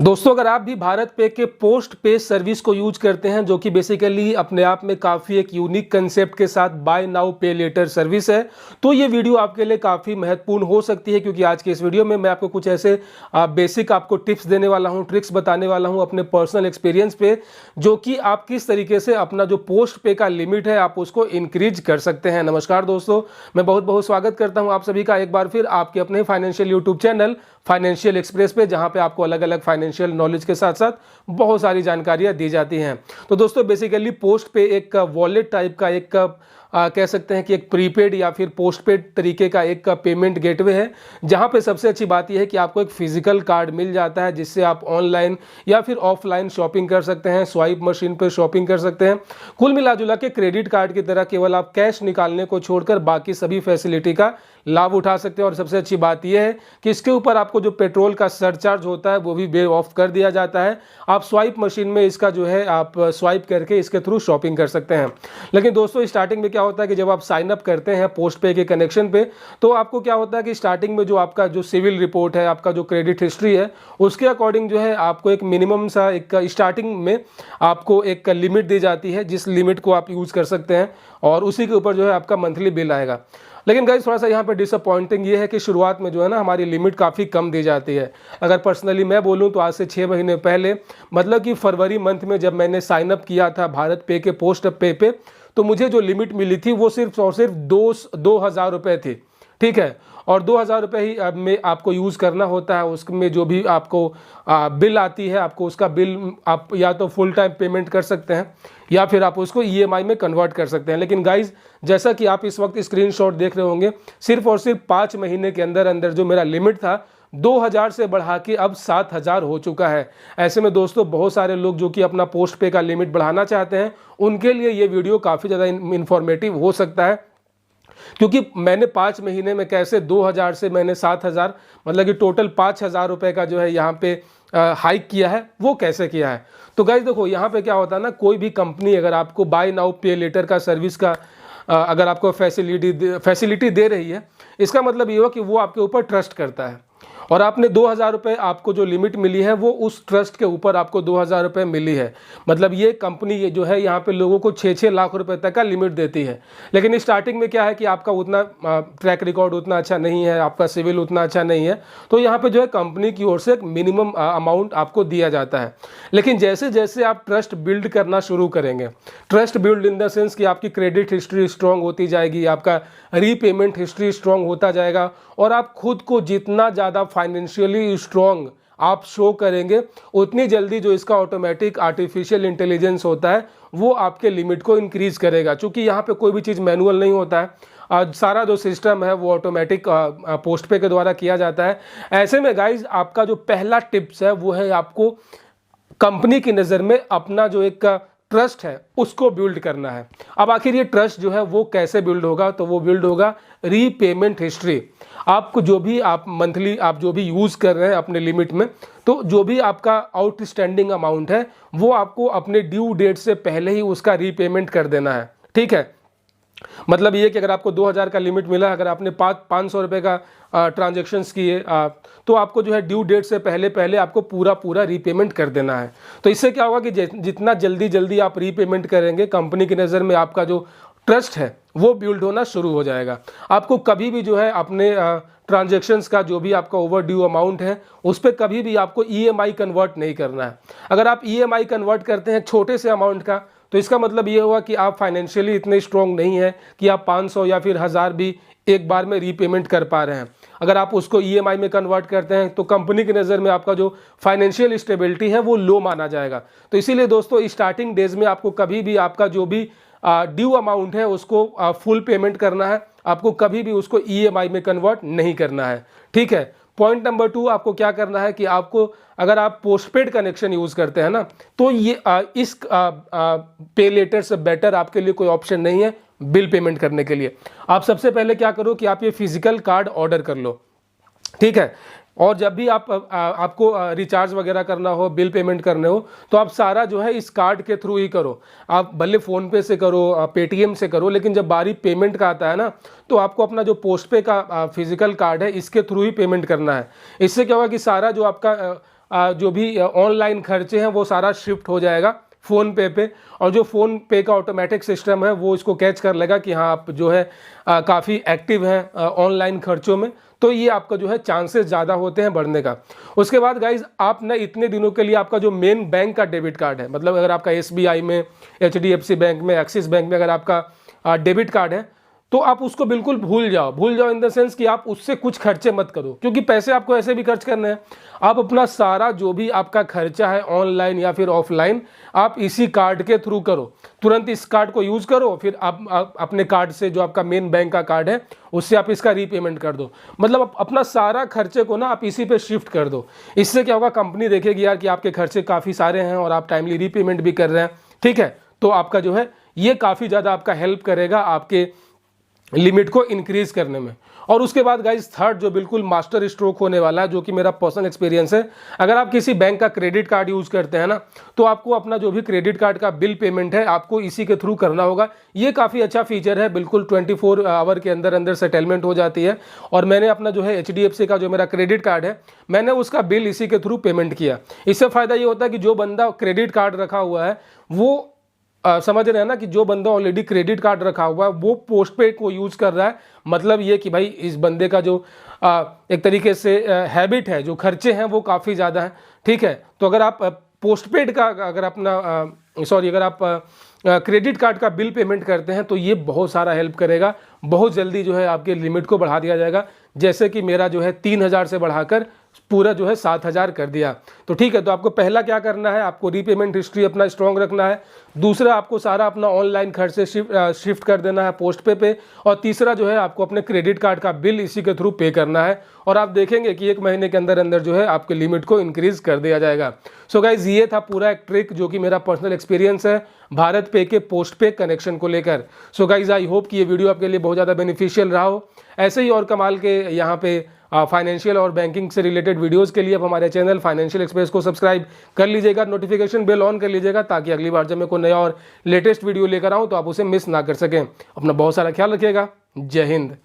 दोस्तों, अगर आप भी भारत पे के पोस्ट पे सर्विस को यूज करते हैं, जो कि बेसिकली अपने आप में काफ़ी एक यूनिक कंसेप्ट के साथ बाय नाउ पे लेटर सर्विस है, तो ये वीडियो आपके लिए काफ़ी महत्वपूर्ण हो सकती है। क्योंकि आज के इस वीडियो में मैं आपको कुछ ऐसे बेसिक आपको टिप्स देने वाला हूँ, ट्रिक्स बताने वाला हूँ अपने पर्सनल एक्सपीरियंस पे, जो कि आप किस तरीके से अपना जो पोस्ट पे का लिमिट है आप उसको इंक्रीज कर सकते हैं। नमस्कार दोस्तों, मैं बहुत बहुत स्वागत करता हूँ आप सभी का एक बार फिर आपके अपने financial YouTube channel financial express पे, जहां पे आपको अलग अलग फाइनेंशियल नॉलेज के साथ साथ बहुत सारी जानकारियां दी जाती हैं। तो दोस्तों, बेसिकली पोस्ट पे एक वॉलेट टाइप का एक कह सकते हैं कि एक प्रीपेड या फिर पोस्ट पेड तरीके का एक पेमेंट गेटवे है, जहां पे सबसे अच्छी बात यह है कि आपको एक फिजिकल कार्ड मिल जाता है, जिससे आप ऑनलाइन या फिर ऑफलाइन शॉपिंग कर सकते हैं, स्वाइप मशीन पर शॉपिंग कर सकते हैं। कुल मिला जुला के क्रेडिट कार्ड की तरह केवल आप कैश निकालने को छोड़कर बाकी सभी फैसिलिटी का लाभ उठा सकते हैं। और सबसे अच्छी बात यह है कि इसके ऊपर आपको जो पेट्रोल का सरचार्ज होता है वो भी वेव ऑफ कर दिया जाता है। आप स्वाइप मशीन में इसका जो है आप स्वाइप करके इसके थ्रू शॉपिंग कर सकते हैं। लेकिन दोस्तों, स्टार्टिंग में क्या होता है कि जब आप साइन अप करते हैं पोस्ट पे के कनेक्शन पे, तो आपको क्या होता है कि स्टार्टिंग में जो आपका जो सिविल रिपोर्ट है, आपका जो क्रेडिट हिस्ट्री है, उसके अकॉर्डिंग जो है आपको एक मिनिमम सा एक स्टार्टिंग में आपको एक लिमिट दी जाती है, जिस लिमिट को आप यूज कर सकते हैं और उसी के ऊपर जो है आपका मंथली बिल आएगा। लेकिन गाइस, थोड़ा सा यहाँ पे डिसअपॉइंटिंग ये है कि शुरुआत में जो है ना हमारी लिमिट काफ़ी कम दी जाती है। अगर पर्सनली मैं बोलूँ तो आज से 6 महीने पहले, मतलब कि फरवरी मंथ में जब मैंने साइन अप किया था भारत पे के पोस्ट पे, तो मुझे जो लिमिट मिली थी वो सिर्फ और सिर्फ 2,000 रुपये थी। ठीक है, और 2,000 रुपये ही अब में आपको यूज़ करना होता है। उसमें जो भी आपको बिल आती है, आपको उसका बिल आप या तो फुल टाइम पेमेंट कर सकते हैं या फिर आप उसको EMI में कन्वर्ट कर सकते हैं। लेकिन गाइज, जैसा कि आप इस वक्त स्क्रीनशॉट देख रहे होंगे, सिर्फ और सिर्फ 5 महीने के अंदर अंदर जो मेरा लिमिट था 2,000 से बढ़ा के अब 7,000 हो चुका है। ऐसे में दोस्तों, बहुत सारे लोग जो कि अपना पोस्ट पे का लिमिट बढ़ाना चाहते हैं, उनके लिए ये वीडियो काफ़ी ज़्यादा इन्फॉर्मेटिव हो सकता है। क्योंकि मैंने 5 महीने में कैसे 2,000 से मैंने 7,000, मतलब कि टोटल 5,000 रुपये का जो है यहाँ पे हाइक किया है, वो कैसे किया है। तो गाइज देखो, यहाँ पे क्या होता है ना, कोई भी कंपनी अगर आपको बाय नाउ पे लेटर का सर्विस का अगर आपको फैसिलिटी दे रही है, इसका मतलब ये हो कि वो आपके ऊपर ट्रस्ट करता है। और आपने 2,000 रुपये, आपको जो लिमिट मिली है वो उस ट्रस्ट के ऊपर आपको 2,000 रुपये मिली है। मतलब ये कंपनी ये जो है यहाँ पे लोगों को 6-6 लाख रुपए तक का लिमिट देती है। लेकिन स्टार्टिंग में क्या है कि आपका उतना ट्रैक रिकॉर्ड उतना अच्छा नहीं है, आपका सिविल उतना अच्छा नहीं है, तो यहाँ पे जो है कंपनी की ओर से एक मिनिमम अमाउंट आपको दिया जाता है। लेकिन जैसे जैसे आप ट्रस्ट बिल्ड करना शुरू करेंगे, trust build in the sense कि आपकी क्रेडिट हिस्ट्री स्ट्रांग होती जाएगी, आपका रीपेमेंट हिस्ट्री स्ट्रांग होता जाएगा, और आप खुद को जितना ज़्यादा फाइनेंशियली स्ट्रांग आप शो करेंगे, उतनी जल्दी जो इसका ऑटोमेटिक आर्टिफिशियल इंटेलिजेंस होता है वो आपके लिमिट को इंक्रीज करेगा। क्योंकि यहाँ पे कोई भी चीज़ मैनुअल नहीं होता है, आज सारा जो सिस्टम है वो ऑटोमेटिक पोस्ट पे के द्वारा किया जाता है। ऐसे में गाइज, आपका जो पहला टिप्स है वो है आपको कंपनी की नज़र में अपना जो एक ट्रस्ट है उसको बिल्ड करना है। अब आखिर ये ट्रस्ट जो है वो कैसे बिल्ड होगा, तो वो बिल्ड होगा रीपेमेंट हिस्ट्री। आपको जो भी आप मंथली आप जो भी यूज़ कर रहे हैं अपने लिमिट में, तो जो भी आपका आउटस्टैंडिंग अमाउंट है वो आपको अपने ड्यू डेट से पहले ही उसका रीपेमेंट कर देना है। ठीक है, मतलब ये कि अगर आपको 2,000 का लिमिट मिला, अगर आपने 500 रुपये का ट्रांजेक्शन्स किए, तो आपको जो है ड्यू डेट से पहले पहले आपको पूरा रीपेमेंट कर देना है। तो इससे क्या होगा कि जितना जल्दी आप रीपेमेंट करेंगे, कंपनी की नज़र में आपका जो ट्रस्ट है वो बिल्ड होना शुरू हो जाएगा। आपको कभी भी जो है अपने ट्रांजेक्शन्स का जो भी आपका ओवर ड्यू अमाउंट है उस पर कभी भी आपको EMI कन्वर्ट नहीं करना है। अगर आप EMI कन्वर्ट करते हैं छोटे से अमाउंट का, तो इसका मतलब ये हुआ कि आप फाइनेंशियली इतने स्ट्रॉन्ग नहीं है कि आप 500 या फिर 1,000 भी एक बार में रीपेमेंट कर पा रहे हैं। अगर आप उसको EMI में कन्वर्ट करते हैं तो कंपनी की नज़र में आपका जो फाइनेंशियल स्टेबिलिटी है वो लो माना जाएगा। तो इसीलिए दोस्तों, स्टार्टिंग डेज में आपको कभी भी आपका जो भी ड्यू अमाउंट है उसको फुल पेमेंट करना है, आपको कभी भी उसको EMI में कन्वर्ट नहीं करना है। ठीक है, पॉइंट नंबर 2 आपको क्या करना है कि आपको, अगर आप पोस्टपेड कनेक्शन यूज़ करते हैं ना, तो ये इस पे लेटर से बेटर आपके लिए कोई ऑप्शन नहीं है बिल पेमेंट करने के लिए। आप सबसे पहले क्या करो कि आप ये फिजिकल कार्ड ऑर्डर कर लो। ठीक है, और जब भी आपको रिचार्ज वगैरह करना हो, बिल पेमेंट करने हो, तो आप सारा जो है इस कार्ड के थ्रू ही करो। आप भले फ़ोन पे से करो, पेटीएम से करो, लेकिन जब बारी पेमेंट का आता है ना, तो आपको अपना जो पोस्ट पे का फिजिकल कार्ड है इसके थ्रू ही पेमेंट करना है। इससे क्या होगा कि सारा जो आपका जो भी ऑनलाइन खर्चे हैं वो सारा शिफ्ट हो जाएगा फ़ोन पे और जो फ़ोन पे का ऑटोमेटिक सिस्टम है वो इसको कैच कर लेगा कि हाँ आप जो है काफ़ी एक्टिव हैं ऑनलाइन खर्चों में, तो ये आपका जो है चांसेस ज़्यादा होते हैं बढ़ने का। उसके बाद गाइज आप ना इतने दिनों के लिए आपका जो मेन बैंक का डेबिट कार्ड है, मतलब अगर आपका SBI में, HDFC बैंक में, एक्सिस बैंक में अगर आपका डेबिट कार्ड है तो आप उसको बिल्कुल भूल जाओ इन द सेंस कि आप उससे कुछ खर्चे मत करो, क्योंकि पैसे आपको ऐसे भी खर्च करने हैं। आप अपना सारा जो भी आपका खर्चा है ऑनलाइन या फिर ऑफलाइन आप इसी कार्ड के थ्रू करो। तुरंत इस कार्ड को यूज करो, फिर आप अपने कार्ड से जो आपका मेन बैंक का कार्ड है उससे आप इसका रीपेमेंट कर दो। मतलब अपना सारा खर्चे को ना आप इसी पे शिफ्ट कर दो। इससे क्या होगा, कंपनी देखेगी यार कि आपके खर्चे काफ़ी सारे हैं और आप टाइमली रीपेमेंट भी कर रहे हैं, ठीक है। तो आपका जो है ये काफ़ी ज़्यादा आपका हेल्प करेगा आपके लिमिट को इंक्रीज करने में। और उसके बाद गाइज थर्ड जो बिल्कुल मास्टर स्ट्रोक होने वाला है, जो कि मेरा पर्सनल एक्सपीरियंस है, अगर आप किसी बैंक का क्रेडिट कार्ड यूज करते हैं ना तो आपको अपना जो भी क्रेडिट कार्ड का बिल पेमेंट है आपको इसी के थ्रू करना होगा। ये काफ़ी अच्छा फीचर है, बिल्कुल 24 आवर के अंदर अंदर सेटलमेंट हो जाती है। और मैंने अपना जो है HDFC का जो मेरा क्रेडिट कार्ड है मैंने उसका बिल इसी के थ्रू पेमेंट किया। इससे फ़ायदा ये होता है कि जो बंदा क्रेडिट कार्ड रखा हुआ है वो समझ रहे हैं ना कि जो बंदा ऑलरेडी क्रेडिट कार्ड रखा हुआ है वो पोस्ट पेड को यूज़ कर रहा है। मतलब ये कि भाई इस बंदे का जो एक तरीके से हैबिट है, जो खर्चे हैं वो काफ़ी ज़्यादा हैं, ठीक है। तो अगर आप पोस्ट पेड का अगर अपना अगर आप क्रेडिट कार्ड का बिल पेमेंट करते हैं तो ये बहुत सारा हेल्प करेगा। बहुत जल्दी जो है आपके लिमिट को बढ़ा दिया जाएगा, जैसे कि मेरा जो है 3000 से बढ़ाकर पूरा जो है 7000 कर दिया। तो ठीक है, तो आपको पहला क्या करना है, आपको रीपेमेंट हिस्ट्री अपना स्ट्रॉन्ग रखना है। दूसरा, आपको सारा अपना ऑनलाइन खर्च से शिफ्ट कर देना है पोस्ट पे। और तीसरा जो है आपको अपने क्रेडिट कार्ड का बिल इसी के थ्रू पे करना है। और आप देखेंगे कि 1 महीने के अंदर अंदर जो है आपके लिमिट को इंक्रीज कर दिया जाएगा। सो गाइज ये था पूरा एक ट्रिक जो कि मेरा पर्सनल एक्सपीरियंस है भारत पे के पोस्ट पे कनेक्शन को लेकर। सो गाइज आई होप कि ये वीडियो आपके लिए बहुत ज़्यादा बेनिफिशियल रहा हो। ऐसे ही और कमाल के यहाँ पे फाइनेंशियल और बैंकिंग से रिलेटेड वीडियोस के लिए आप हमारे चैनल फाइनेंशियल एक्सप्रेस को सब्सक्राइब कर लीजिएगा, नोटिफिकेशन बेल ऑन कर लीजिएगा, ताकि अगली बार जब मैं कोई नया और लेटेस्ट वीडियो लेकर आऊँ तो आप उसे मिस ना कर सकें। अपना बहुत सारा ख्याल रखिएगा। जय हिंद।